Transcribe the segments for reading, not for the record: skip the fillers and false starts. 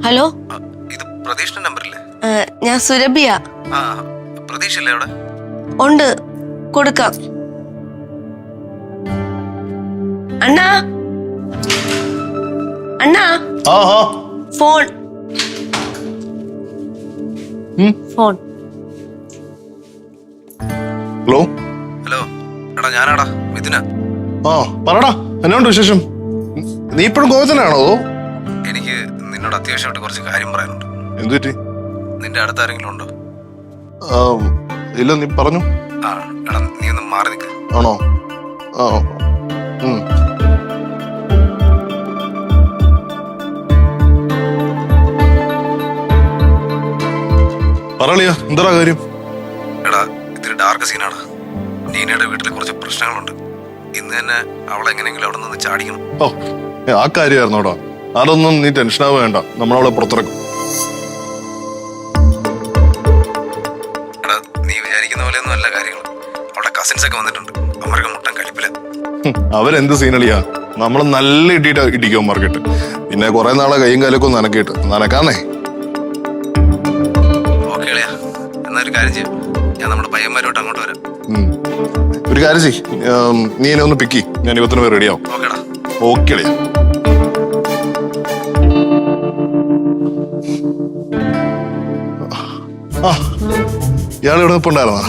Hello, ഇത് പ്രതീഷിന്റെ നമ്പറല്ലേ? ഞാൻ സുരഭിയ. പ്രതീഷ് അല്ലേ അവിടെ? ഉണ്ട്, കൊടുക്കാം. അണ്ണാ, അണ്ണാ, ഫോൺ ഫോൺ. ഹലോ ഹലോ, എടാ ഞാനാടാ, മിഥുന. പറടാ, എന്നാണ്ട് വിശേഷം? നീ ഇപ്പോഴും ഗോവത്തിലാണോ? എനിക്ക് നിന്നോട് അത്യാവശ്യമായിട്ട് കുറച്ച് കാര്യം പറയാനുണ്ട്. എന്തു പറ്റി? നിന്റെ അടുത്ത് ആരെങ്കിലും ഉണ്ടോ? ഇല്ല, നീ പറഞ്ഞു. എടാ നീ ഒന്ന് മാറി നിൽക്ക്. ആണോ? പറളിയാ, എന്താ കാര്യം? എടാ ഇത്തിരി ഡാർക്ക് സീനാടാ. നീനയുടെ വീട്ടിൽ കുറച്ച് പ്രശ്നങ്ങളുണ്ട്. ഇന്ന് തന്നെ അവളെ എങ്ങനെയെങ്കിലും അവിടെ നിന്ന് ചാടിക്കണം. ആ കാര്യമായിരുന്നോടാ. അതൊന്നും നീ ടെൻഷനാവ് വേണ്ട, നമ്മളവളെ പുറത്തിറക്കും. എടാ നീ വിചാരിക്കുന്ന പോലെയൊന്നും അല്ല കാര്യങ്ങൾ. അവളുടെ കസിൻസ് ഒക്കെ വന്നിട്ടുണ്ട്. അവർക്ക് മുട്ടൻ കലിപ്പില്ല. അവരെന്ത് സീനളിയാ, നമ്മള് നല്ല ഇടിക്കും മാർക്കറ്റ്. പിന്നെ കുറെ നാളെ കൈയും കാലൊക്കെ ഒന്ന് നനക്കിട്ട് നനക്കാന്നേ. ഓക്കെ അളിയാ, എന്നാ ഒരു കാര്യം ചെയ്യും, ഞാൻ നമ്മുടെ പയ്യന്മാരോട്ട് അങ്ങോട്ട് വരാം. ഒരു കാര്യം ചെയ്, നീ എന്നെ ഒന്ന് പിക്കി, ഞാൻ 20 പേര് റെഡിയാവും. ഓക്കേടാ. ഓക്കെ അളിയാ. ഇയാൾ ഇവിടെ ഇപ്പൊ ഉണ്ടായിരുന്നാ?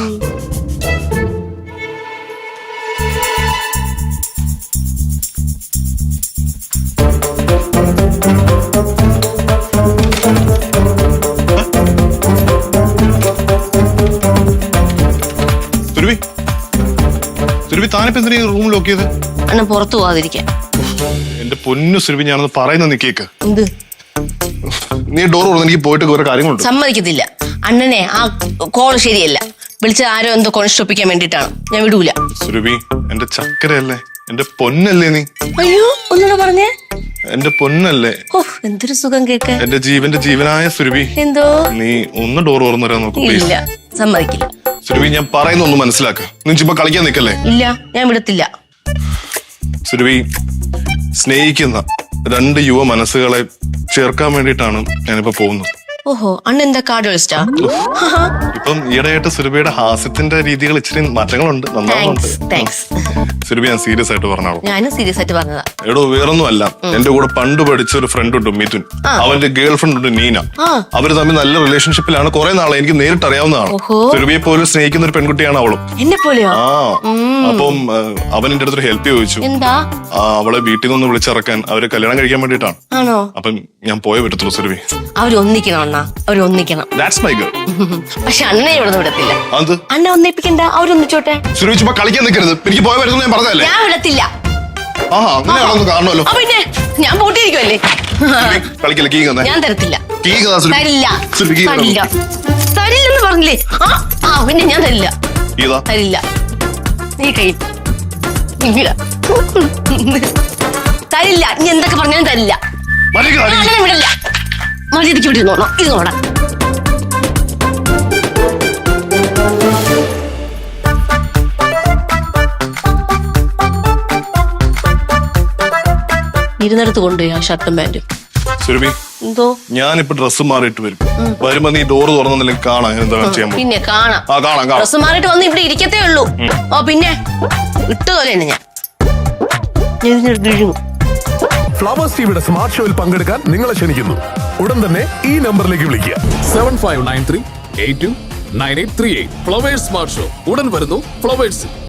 സുരഭി, താനിപ്പോ എന്തിനാ റൂം ലോക്ക് ചെയ്ത്? അണ്ണൻ പുറത്തു പോവാതിരിക്കാൻ. എന്റെ പൊന്നു സുരഭി, ഞാനൊന്ന് പറയുന്ന നിക്കേക്ക്. എന്ത്? നീ ഡോർ തുറന്ന് എനിക്ക് പോയിട്ട് കുറെ കാര്യങ്ങളുണ്ട്. സമ്മതിക്കത്തില്ല. അണ്ണനെ ആ കോള് ശരിയല്ല. വിളിച്ചത് ആരോ എന്തോ കൊണിഷ്ടൊപ്പിക്കാൻ വേണ്ടിട്ടാണ്. ഞാൻ വിടൂല. സുരഭി, എന്റെ ചക്കരയല്ലേ, എന്റെ പൊന്നല്ലേ നീ? അയ്യോ, ഒന്നുകൂടെ പറഞ്ഞേ. എന്റെ പൊന്നല്ലേ. എന്തൊരു സുഖം കേൾക്കാൻ. എന്റെ ജീവന്റെ ജീവനായ സുരഭി, എന്തോ നീ ഒന്ന് ഡോർ തുറന്നു തരാൻ നോക്കൂ പ്ലീസ്. ഇല്ല, സമ്മതിക്കില്ല. സുരഭി, ഞാൻ പറയുന്ന ഒന്ന് മനസ്സിലാക്ക. നീ ഇപ്പൊ കളിക്കാൻ നിക്കല്ലേ? ഇല്ല, ഞാൻ വിടത്തില്ല. സുരഭി, സ്നേഹിക്കുന്ന 2 യുവ മനസ്സുകളെ ചേർക്കാൻ വേണ്ടിയിട്ടാണ് ഞാനിപ്പോ പോകുന്നത്. ഓഹോ, അണ്ണ എന്താ കാർഡ് കളിച്ചാ? ഇപ്പം ഈയിടെയായിട്ട് സുരഭിയുടെ ഹാസ്യത്തിന്റെ രീതികൾ ഇച്ചിരി മാറ്റങ്ങളുണ്ട്, നന്നാവുന്നുണ്ട്. സുരഭി, ഞാൻ സീരിയസ് ആയിട്ട് പറഞ്ഞാളൂ. ഞാനും സീരിയസ് ആയിട്ട് പറഞ്ഞതാ. എടോ, വേറൊന്നും അല്ല, എന്റെ കൂടെ പണ്ട് പഠിച്ച ഒരു ഫ്രണ്ട് ഉണ്ട്, മിഥുൻ. അവന്റെ ഗേൾ ഫ്രണ്ട് ഉണ്ട്, നീന. അവര് തമ്മിൽ നല്ല റിലേഷൻഷിപ്പിലാണ്. കുറെ നാളെ എനിക്ക് നേരിട്ട് അറിയാവുന്നതാണ്. സുരഭിയെ പോലും സ്നേഹിക്കുന്ന ഒരു പെൺകുട്ടിയാണ് അവളും. എന്നെ പോലെയോ? അപ്പം അവൻ എന്റെ അടുത്തൊരു ഹെൽപ്പ് ചോദിച്ചു. എന്താ? അവളെ വീട്ടിൽ നിന്ന് വിളിച്ചിറക്കാൻ, അവരെ കല്യാണം കഴിക്കാൻ വേണ്ടിയിട്ടാണ്. ആണോ? അപ്പം ഞാൻ പോയേ പറ്റത്തുള്ളൂ സുരഭി. അവരൊന്നിക്കണം അണ്ണ, അവരൊന്നിക്കണം. പക്ഷെ അണ്ണനെ ഇവിടെ വിടത്തില്ല. അണ്ണ ഒന്നിപ്പിക്കണ്ട, അവരൊന്നിച്ചോട്ടെ. സുരഭി, ചുമ്മാ കളിക്കാൻ നിൽക്കരുത്. എനിക്ക് പോയ പറ്റുന്ന ഞാൻ പറഞ്ഞല്ലേ. ഞാൻ വിടത്തില്ല. അങ്ങനെയാണെന്ന് കാണുമല്ലോ. പിന്നെ ഞാൻ പൂട്ടിയിരിക്കുമല്ലേ. കളിക്കല്ലേ, കീ തന്നെ. ഞാൻ തരത്തില്ല. തരില്ല, തരില്ലെന്ന് പറഞ്ഞില്ലേ? പിന്നെ ഞാൻ തരില്ല, തരില്ല. നീ കഴിയും, തരില്ല. നീ എന്തൊക്കെ പറഞ്ഞാലും തരില്ല. വിടില്ല. മര്യാദയ്ക്ക് വിടുന്നോളാം. ഇത് നോടാ. ഇരുന്നിടത്ത് കൊണ്ടുപോയി ആ ഷർട്ടും പാന്റും. സുരഭി, എന്തോ? ഞാനിപ്പോ ഡ്രസ്സ് മാറിയിട്ട് വരും. വരുമ്പോ നീ ഡോറ് തുറന്നില്ലെങ്കിൽ കാണാം എന്താ ചെയ്യാൻ. പിന്നെ കാണാം. ഡ്രസ്സ് മാറിയിട്ട് വന്ന് ഇവിടെ ഇരിക്കത്തേ ഉള്ളൂ. പിന്നെ ഇട്ടുപോലെ ഞാൻ ഫ്ലവേഴ്സ് ടിവിയുടെ സ്മാർട്ട് ഷോയിൽ പങ്കെടുക്കാൻ നിങ്ങളെ ക്ഷണിക്കുന്നു. ഉടൻ തന്നെ ഈ നമ്പറിലേക്ക് വിളിക്കുക. 7593829838. ഫ്ലവേഴ്സ് സ്മാർട്ട് ഷോ ഉടൻ വരുന്നു ഫ്ലവേഴ്സ്.